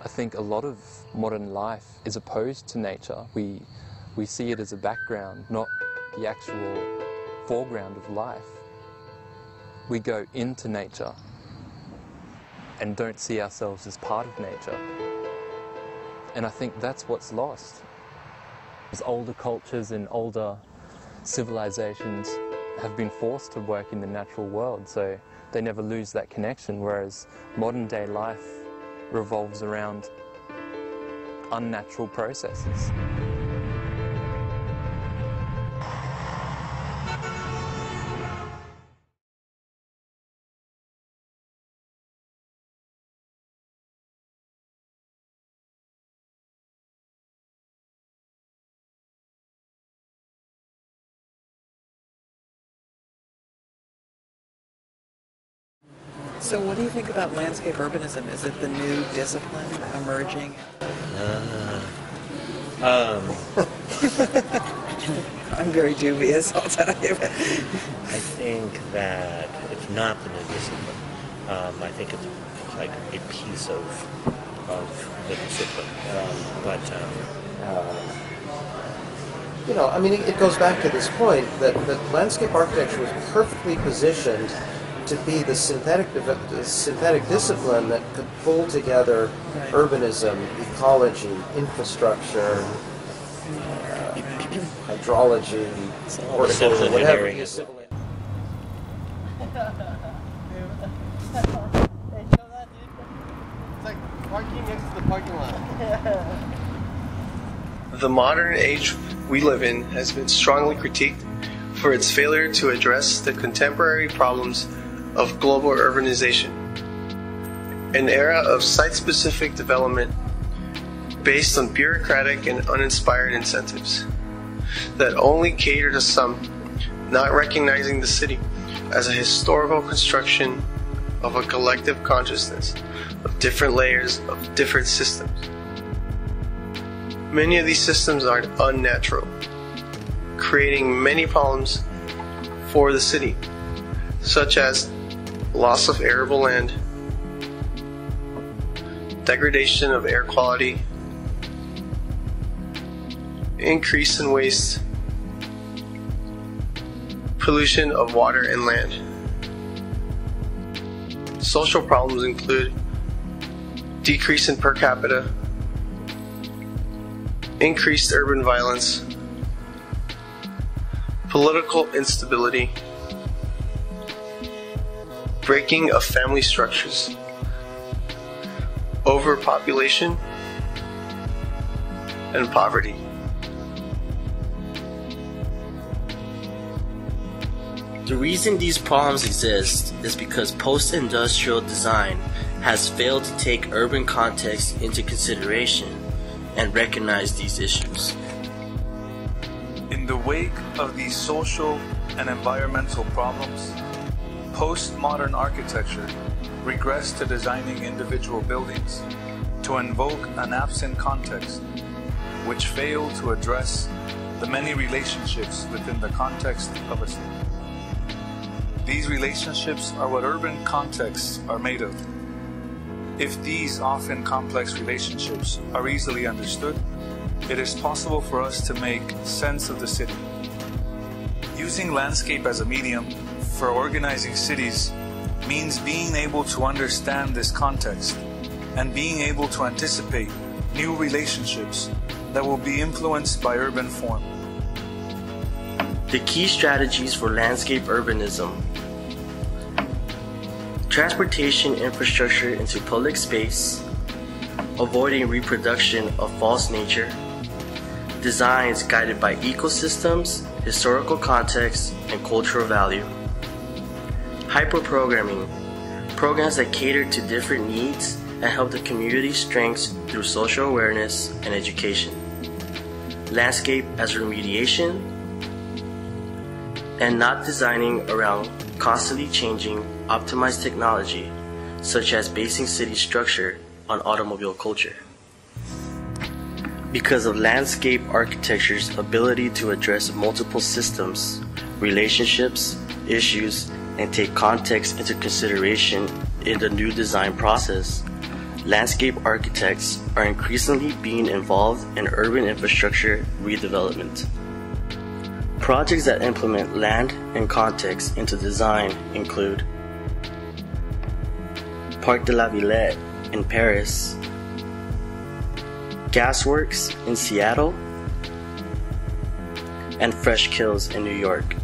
I think a lot of modern life is opposed to nature. We see it as a background, not the actual foreground of life. We go into nature and don't see ourselves as part of nature. And I think that's what's lost. As older cultures and older civilizations have been forced to work in the natural world, so they never lose that connection, whereas modern day life revolves around unnatural processes. So what do you think about landscape urbanism? Is it the new discipline emerging? I'm very dubious, I'll tell you. I think that it's not the new discipline. I think it's like a piece of the discipline. You know, I mean, it goes back to this point that landscape architecture was perfectly positioned to be the synthetic discipline that could pull together urbanism, ecology, infrastructure, hydrology, horticulture, whatever. It's like parking next to the parking lot. The modern age we live in has been strongly critiqued for its failure to address the contemporary problems of global urbanization, an era of site-specific development based on bureaucratic and uninspired incentives that only cater to some, not recognizing the city as a historical construction of a collective consciousness of different layers of different systems. Many of these systems are unnatural, creating many problems for the city, such as loss of arable land, degradation of air quality, increase in waste, pollution of water and land. Social problems include decrease in per capita, increased urban violence, political instability, breaking of family structures, overpopulation, and poverty. The reason these problems exist is because post-industrial design has failed to take urban context into consideration and recognize these issues. In the wake of these social and environmental problems, postmodern architecture regressed to designing individual buildings to invoke an absent context, which failed to address the many relationships within the context of a city. These relationships are what urban contexts are made of. If these often complex relationships are easily understood, it is possible for us to make sense of the city. Using landscape as a medium for organizing cities means being able to understand this context and being able to anticipate new relationships that will be influenced by urban form. The key strategies for landscape urbanism: transportation infrastructure into public space, avoiding reproduction of false nature, designs guided by ecosystems, historical context, and cultural value. Hyperprogramming, programs that cater to different needs and help the community's strengths through social awareness and education. Landscape as remediation, and not designing around constantly changing, optimized technology, such as basing city structure on automobile culture. Because of landscape architecture's ability to address multiple systems, relationships, issues, and take context into consideration in the new design process, landscape architects are increasingly being involved in urban infrastructure redevelopment. Projects that implement land and context into design include Parc de la Villette in Paris, Gasworks in Seattle, and Fresh Kills in New York.